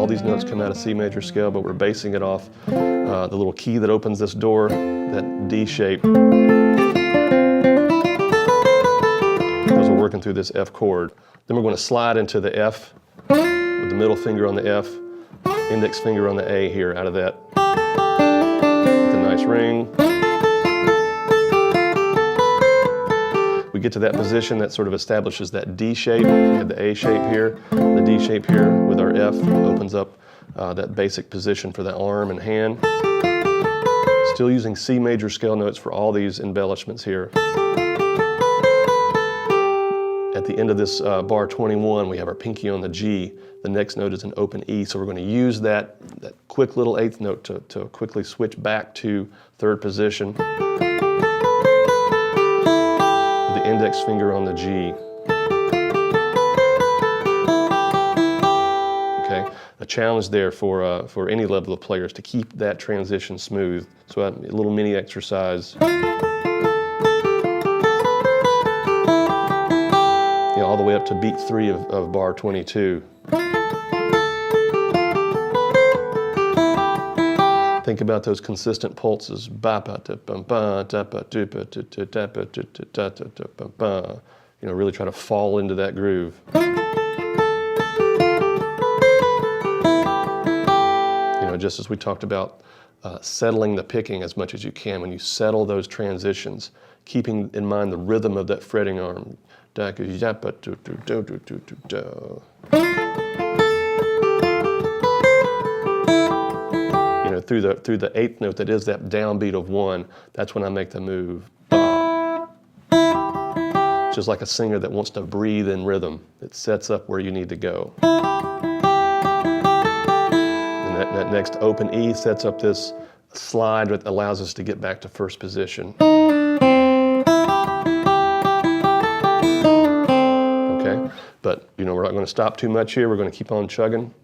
all these notes come out of C major scale, but we're basing it off the little key that opens this door, that D shape. As we're working through this F chord. Then we're going to slide into the F with the middle finger on the F, index finger on the A here out of that. With a nice ring. We get to that position that sort of establishes that D shape. We have the A shape here, the D shape here with our F opens up that basic position for the arm and hand. Still using C major scale notes for all these embellishments here. At the end of this bar 21, we have our pinky on the G. The next note is an open E, so we're going to use that quick little eighth note to quickly switch back to third position. With the index finger on the G. Okay, a challenge there for any level of players to keep that transition smooth. So a little mini exercise. All the way up to beat 3 of bar 22. Think about those consistent pulses. You know, really try to fall into that groove. You know, just as we talked about settling the picking as much as you can. When you settle those transitions, keeping in mind the rhythm of that fretting arm. You know, through the eighth note that is that downbeat of 1, that's when I make the move. Just like a singer that wants to breathe in rhythm. It sets up where you need to go. And that next open E sets up this slide that allows us to get back to first position. But, you know, we're not going to stop too much here. We're going to keep on chugging.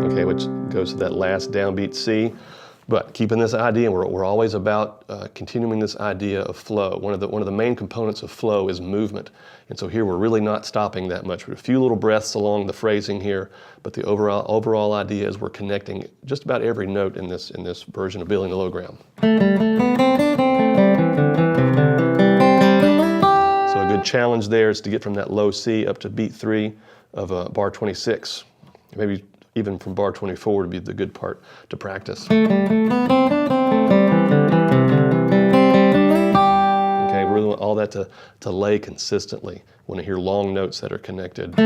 Okay, which goes to that last downbeat C. But keeping this idea, we're always about continuing this idea of flow. One of the main components of flow is movement. And so here we're really not stopping that much. With a few little breaths along the phrasing here, but the overall idea is we're connecting just about every note in this version of Building the Lowground. So a good challenge there is to get from that low C up to beat 3 of bar 26. Maybe even from bar 24 would be the good part to practice. Okay, we really want all that to lay consistently. We want to hear long notes that are connected. If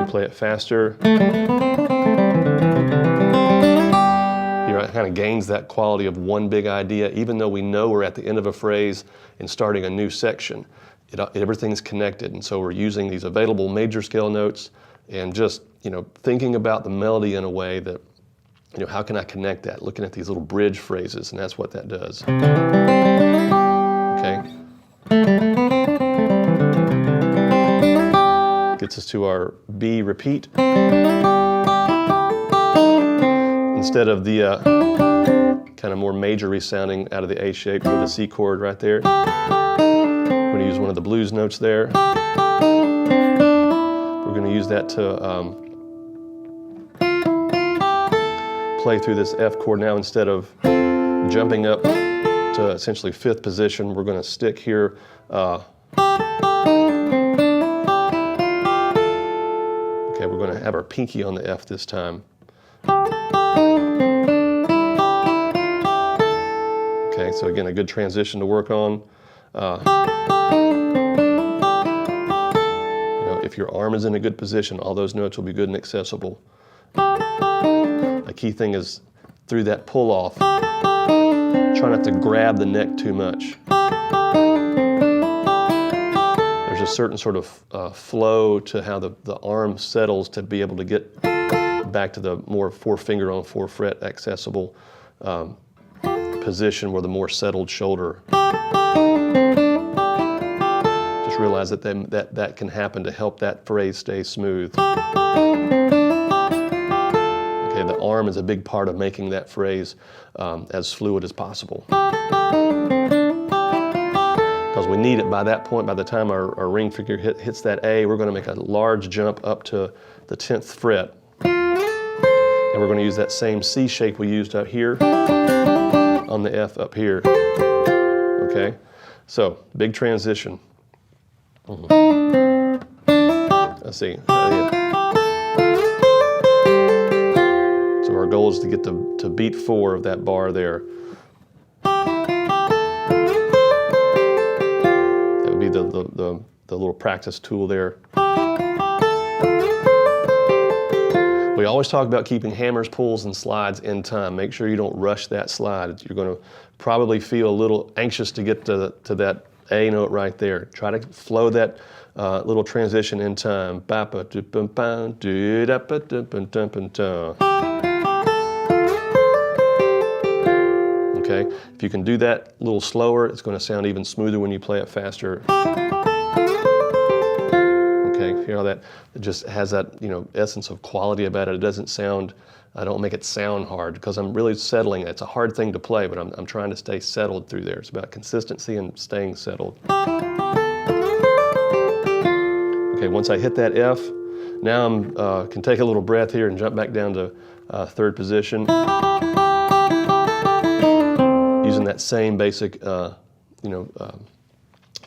you play it faster, here it kind of gains that quality of one big idea, even though we know we're at the end of a phrase and starting a new section. Everything's connected, and so we're using these available major scale notes and just, you know, thinking about the melody in a way that, you know, how can I connect that? Looking at these little bridge phrases, and that's what that does. Okay. Gets us to our B repeat. Instead of the kind of more major-y sounding out of the A shape with the C chord right there. We're going to use one of the blues notes there. We're going to use that to play through this F chord now. Instead of jumping up to essentially 5th position, we're going to stick here. Okay, we're going to have our pinky on the F this time. Okay, so again, a good transition to work on. If your arm is in a good position, all those notes will be good and accessible. A key thing is through that pull off, try not to grab the neck too much. There's a certain sort of flow to how the arm settles to be able to get back to the more 4-finger on 4-fret accessible position where the more settled shoulder. Just realize that can happen to help that phrase stay smooth. arm is a big part of making that phrase as fluid as possible. Because we need it by that point. By the time our ring finger hits that A, we're going to make a large jump up to the 10th fret. And we're going to use that same C shape we used up here on the F up here. Okay? So, big transition. Let's see. So our goal is to get to beat 4 of that bar there. That would be the little practice tool there. We always talk about keeping hammers, pulls, and slides in time. Make sure you don't rush that slide. You're going to probably feel a little anxious to get to that A note right there. Try to flow that little transition in time. Okay, if you can do that a little slower, it's going to sound even smoother when you play it faster. Hear how that it just has that, you know, essence of quality about it. It doesn't sound, I don't make it sound hard because I'm really settling it. It's a hard thing to play, but I'm trying to stay settled through there. It's about consistency and staying settled. Okay, once I hit that F, now I can take a little breath here and jump back down to 3rd position. Using that same basic, 3rd and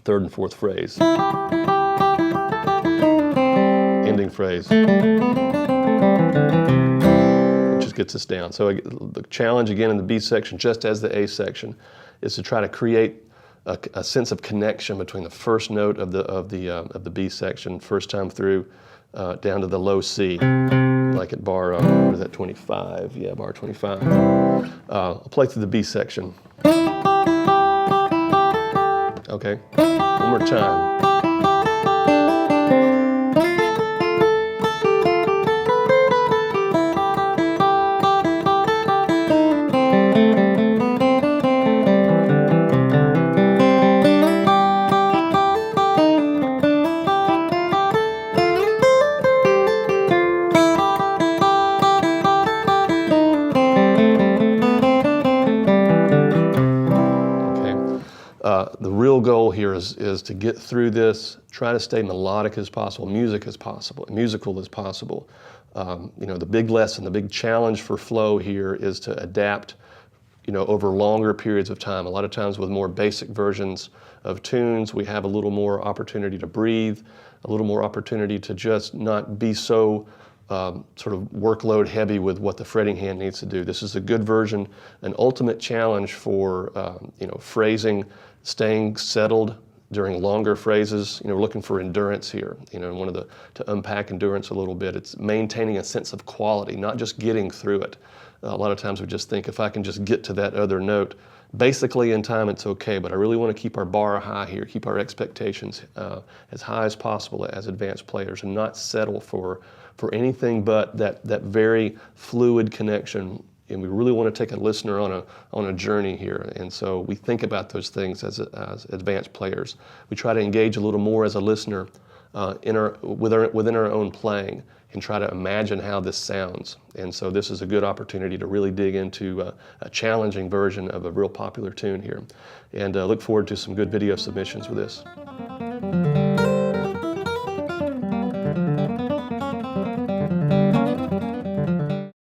4th phrase. Ending phrase. It just gets us down. So the challenge again in the B section, just as the A section, is to try to create a sense of connection between the first note of the B section, first time through, down to the low C, like at bar, what is that, 25? Yeah, bar 25. I'll play through the B section. Okay, one more time. The real goal here is to get through this, try to stay melodic as possible, musical as possible. The big lesson, the big challenge for flow here is to adapt, over longer periods of time. A lot of times with more basic versions of tunes, we have a little more opportunity to breathe, a little more opportunity to just not be so sort of workload heavy with what the fretting hand needs to do. This is a good version, an ultimate challenge for phrasing, staying settled during longer phrases. We're looking for endurance here. To unpack endurance a little bit, it's maintaining a sense of quality, not just getting through it. A lot of times we just think if I can just get to that other note, basically in time it's okay, but I really want to keep our bar high here, keep our expectations as high as possible as advanced players, and not settle for anything but that very fluid connection. And we really want to take a listener on a journey here. And so we think about those things as advanced players. We try to engage a little more as a listener within our own playing and try to imagine how this sounds. And so this is a good opportunity to really dig into a challenging version of a real popular tune here. And look forward to some good video submissions with this.